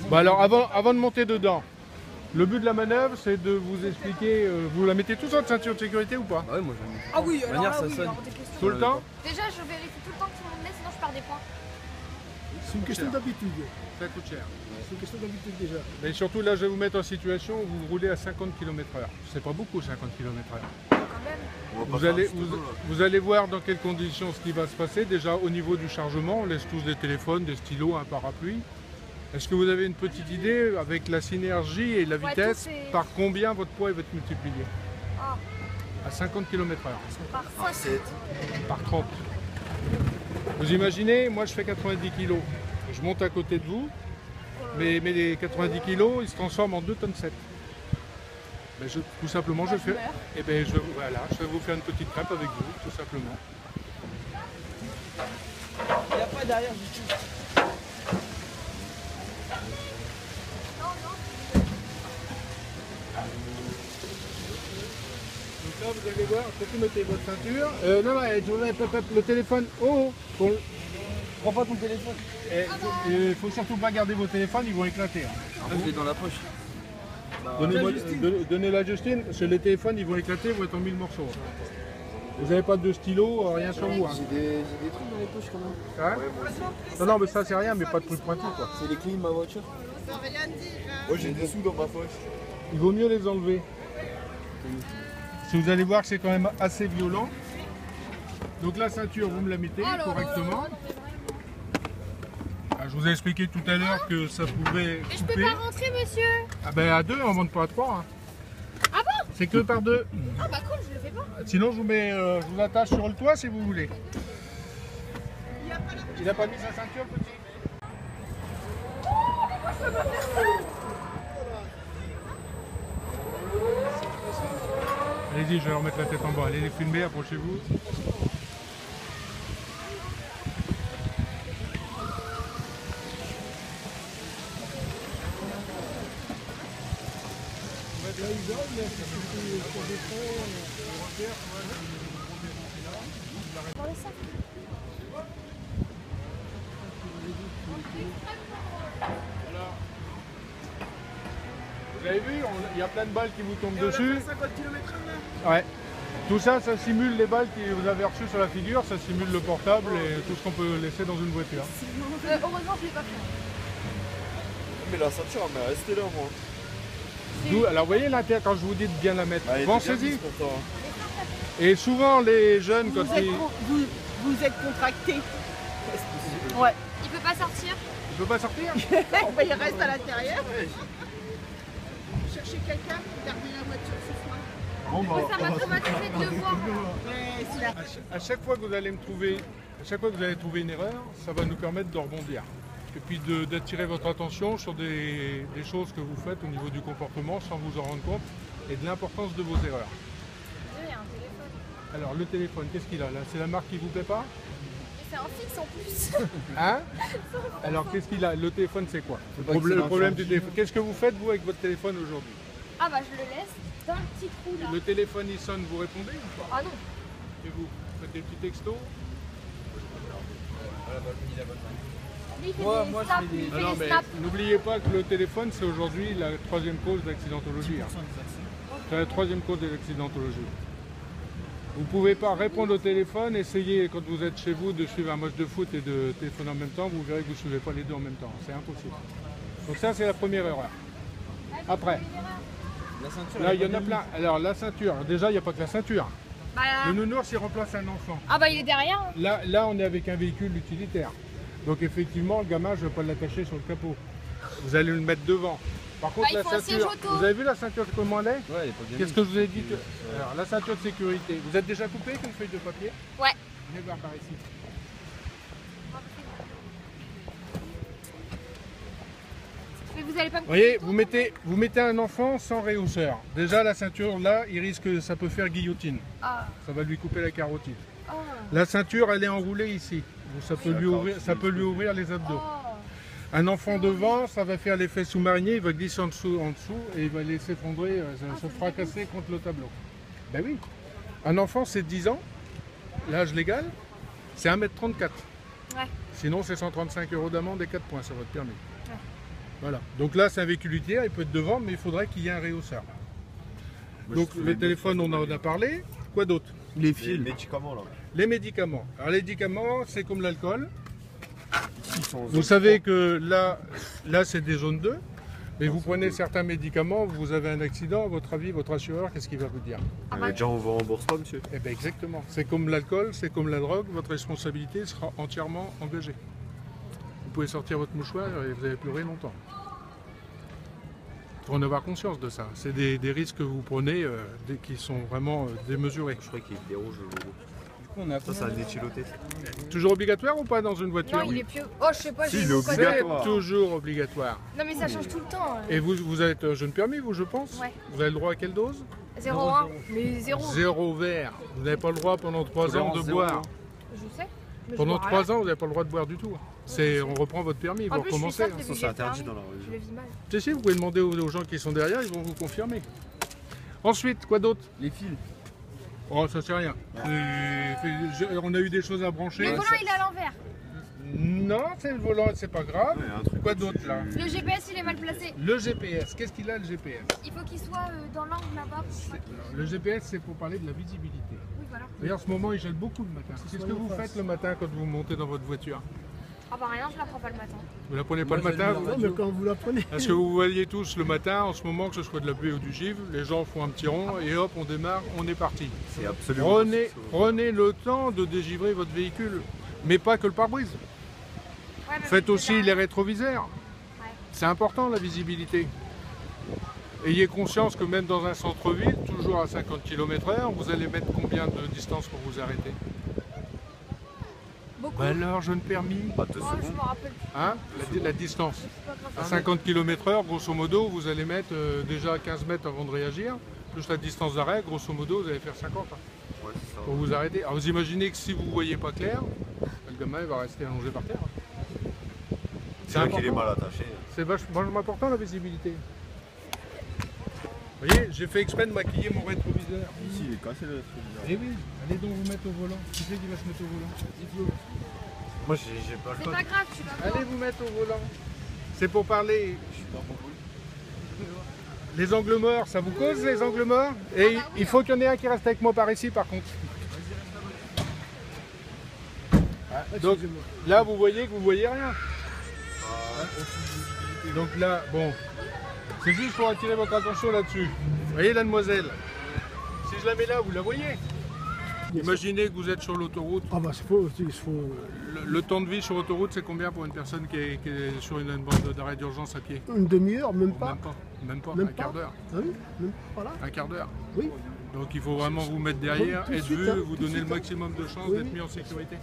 Bon alors avant de monter dedans, le but de la manœuvre c'est de vous expliquer, vous la mettez tous en ceinture de sécurité ou pas? Ouais, moi j'aime. Ah oui, alors là, ça oui, sonne. hors de question. Tout le temps? Déjà, je vérifie tout le temps que tout le monde met, sinon je perds des points. C'est une question d'habitude. Ça coûte cher. C'est une question d'habitude déjà. Mais surtout là je vais vous mettre en situation où vous roulez à 50 km/h. C'est pas beaucoup 50 km/h. Quand même. Vous allez voir dans quelles conditions ce qui va se passer. Déjà au niveau du chargement, on laisse tous des téléphones, des stylos, un parapluie. Est-ce que vous avez une petite idée avec la synergie et la vitesse, par combien votre poids va être multiplié? Ah. À 50 km/h. Par 7. Par 30. Vous imaginez, moi je fais 90 kg. Je monte à côté de vous, mais les 90 kg ils se transforment en 2,7 tonnes. Ben tout simplement, je fais. Et ben je vais vous faire une petite crêpe avec vous, tout simplement. Il n'y a pas derrière du tout. Donc là, vous allez voir, surtout mettez votre ceinture. Le téléphone. Oh, oh. Prends pas ton téléphone. Il faut surtout pas garder vos téléphones, ils vont éclater. Hein. Là, je l'ai dans la poche. Donnez-la à Justine, parce que les téléphones ils vont éclater, ils vont être en 1000 morceaux. Vous n'avez pas de stylo, rien sur vous. Hein. J'ai des trucs dans les poches quand même. Hein? Non, mais ça c'est rien, mais pas de trucs pointus quoi. C'est les clés de ma voiture. Moi j'ai des sous dans ma poche. Il vaut mieux les enlever. Si vous allez voir que c'est quand même assez violent. Donc la ceinture, vous me la mettez correctement. Ah, je vous ai expliqué tout à l'heure que ça pouvait Mais je couper. peux pas rentrer, monsieur. Ah ben à deux, on monte pas à trois. Hein. Ah bon? C'est que par deux. Ah bah cool, je le fais pas. Sinon, je vous attache sur le toit si vous voulez. Il n'a pas mis sa ceinture, petit? Allez-y, je vais leur mettre la tête en bas. Allez les filmer, approchez-vous. Dans le sac. Vous avez vu, il y a plein de balles qui vous tombent dessus. 50 km/h là. Ouais. Tout ça, ça simule les balles que vous avez reçues sur la figure, ça simule le portable et tout ce qu'on peut laisser dans une voiture. Heureusement, je l'ai pas fait. Mais la ceinture elle m'est restée là moi. Alors vous voyez l'intérêt quand je vous dis de bien la mettre, pensez-y. Pourtant. Et souvent les jeunes quand ils... Vous êtes contracté. Ouais. Il peut pas sortir. Il peut pas sortir? Bah, il reste à l'intérieur. Cherchez quelqu'un pour garder la voiture ce soir. Bon, bah, Ça m'a traumatisé de le voir. Ouais, c'est la... à chaque fois que vous allez me trouver, à chaque fois que vous allez trouver une erreur, ça va nous permettre de rebondir. Et puis d'attirer votre attention sur des choses que vous faites au niveau du comportement sans vous en rendre compte et de l'importance de vos erreurs. Il y a un téléphone. Alors le téléphone, qu'est-ce qu'il a là? C'est la marque qui vous plaît pas? Et c'est un fixe en plus. Hein? Alors qu'est-ce qu'il a? Le téléphone c'est quoi? Le pas que c'est problème un du téléphone. Qu'est-ce que vous faites vous avec votre téléphone aujourd'hui? Ah bah je le laisse dans le petit trou là. Le téléphone il sonne, vous répondez ou pas? Ah non. Et vous faites des petits textos? Lui, il fait Moi, des je snaps, fais des- lui, il Ah fait non, des mais snaps. n'oubliez pas que le téléphone c'est aujourd'hui la troisième cause d'accidentologie. Hein. C'est la troisième cause de l'accidentologie. Vous ne pouvez pas répondre au téléphone, essayez quand vous êtes chez vous de suivre un match de foot et de téléphoner en même temps, vous verrez que vous ne suivez pas les deux en même temps, c'est impossible. Donc ça c'est la première erreur. Après, La ceinture. là il y en a plein. Alors la ceinture, déjà il n'y a pas que la ceinture. Bah, Le nounours il remplace un enfant. ah bah il est derrière. Là on est avec un véhicule utilitaire. Donc effectivement le gamin je ne vais pas l'attacher sur le capot. Vous allez le mettre devant. Par contre il la faut un siège ceinture, auto. vous avez vu la ceinture comment elle est? Ouais, elle est pas bien. Qu'est-ce que je vous ai dit? Alors, la ceinture de sécurité, vous êtes déjà coupé avec une feuille de papier? Ouais. Venez voir par ici. Mais vous allez pas me Vous voyez, vous mettez un enfant sans réhausseur. Déjà, la ceinture, là, il risque, ça peut faire guillotine. Ah. Ça va lui couper la carotide. Ah. La ceinture, elle est enroulée ici. Donc, ça peut lui ouvrir les abdos. Oh. Un enfant devant, ça va faire l'effet sous-marinier, il va glisser en dessous et il va aller s'effondrer, se fracasser contre le tableau. Ben oui. Un enfant, c'est 10 ans, l'âge légal, c'est 1m34. Ouais. Sinon, c'est 135 € d'amende et 4 points sur votre permis. Ouais. Voilà. Donc là, c'est un véhicule utilitaire, il peut être devant, mais il faudrait qu'il y ait un rehausseur. Donc le téléphone, on en a parlé. Quoi d'autre? Les médicaments là. Les médicaments. Alors les médicaments, c'est comme l'alcool. Ils sont Vous savez que là c'est des zones 2. Mais vous prenez certains médicaments, vous avez un accident, à votre avis, votre assureur, qu'est-ce qu'il va vous dire? déjà on vous rembourse pas, monsieur. Eh bien exactement. C'est comme l'alcool, c'est comme la drogue, votre responsabilité sera entièrement engagée. Vous pouvez sortir votre mouchoir et vous allez pleurer longtemps. Il faut en avoir conscience de ça. C'est des risques que vous prenez qui sont vraiment démesurés. Je crois qu'il dérouge le logo. Du coup, on a Ça, c'est un étiloté. Toujours obligatoire ou pas dans une voiture? Non, il est plus. Oh, je sais pas, Si, j'ai il est mon code. obligatoire. C'est toujours obligatoire. Non, mais ça change tout le temps. Et vous êtes jeune permis, vous, je pense? Ouais. Vous avez le droit à quelle dose? 0,1. Mais 0. 0 verre. Vous n'avez pas le droit pendant 3 ans de boire. Je sais. mais je Pendant bois 3 rien. ans, vous n'avez pas le droit de boire du tout. On reprend votre permis, vous En plus, je suis recommencez. simple hein. depuis que c'est j'ai le interdit permis. dans la Je le vis mal. Si, vous pouvez demander aux gens qui sont derrière, ils vont vous confirmer. Ensuite, quoi d'autre? les fils. Oh, ça c'est rien. On a eu des choses à brancher. Le volant, il est à l'envers. Non, c'est le volant, c'est pas grave. Ouais, un truc Quoi au-dessus d'autre là? Le GPS, il est mal placé. Le GPS, qu'est-ce qu'il a le GPS? Il faut qu'il soit dans l'angle là-bas. Le GPS, c'est pour parler de la visibilité. Oui, voilà. D'ailleurs, en ce moment, il gèle beaucoup le matin. Qu'est-ce que vous faites le matin quand vous montez dans votre voiture? Ah, bah rien, je la prends pas le matin. Vous la prenez pas le Moi, matin? j'allume Non, mais quand vous la prenez. Est-ce que vous voyez tous le matin, en ce moment, que ce soit de la pluie ou du givre, les gens font un petit rond et hop, on démarre, on est parti. C'est absolument. Prenez le temps de dégivrer votre véhicule, mais pas que le pare-brise. Ouais, mais Faites c'est aussi pas- les rétroviseurs. Ouais. C'est important la visibilité. Ayez conscience que même dans un centre-ville, toujours à 50 km/h, vous allez mettre combien de distance pour vous arrêter? Beaucoup. Bah alors, jeune permis, Pas 2 Oh, je secondes. m'en rappelle. hein, la distance. C'est pas grave. À 50 km/h, grosso modo, vous allez mettre déjà 15 mètres avant de réagir, plus la distance d'arrêt, grosso modo, vous allez faire 50 hein, Ouais, c'est ça. pour vous arrêter. Alors vous imaginez que si vous ne voyez pas clair, le gamin il va rester allongé par terre. C'est vrai qu'il est mal attaché. C'est vachement important la visibilité. Vous voyez, j'ai fait exprès de maquiller mon rétroviseur. Ici, il est cassé le rétroviseur. Eh oui, allez donc vous mettre au volant. Qui c'est qui va se mettre au volant? Moi, j'ai pas le C'est code. pas grave, tu vas voir. Allez vous mettre au volant. C'est pour parler. Les angles morts, ça vous cause les angles morts? Et il faut qu'il y en ait un qui reste avec moi par ici par contre. Donc là vous voyez que vous voyez rien. Donc là, bon, c'est juste pour attirer votre attention là-dessus. Vous voyez la demoiselle? Si je la mets là, vous la voyez? Imaginez que vous êtes sur l'autoroute. Ah bah il faut... Le temps de vie sur autoroute, c'est combien pour une personne qui est sur une bande d'arrêt d'urgence à pied? Une demi-heure, même pas. Même pas, Même un quart pas. d'heure. Ah oui, même pas là. Un quart d'heure. Oui. Donc il faut vraiment vous mettre derrière, Tout de être suite, vu, hein, vous tout de donner le suite, hein. maximum de chances Oui, d'être oui. mis en sécurité.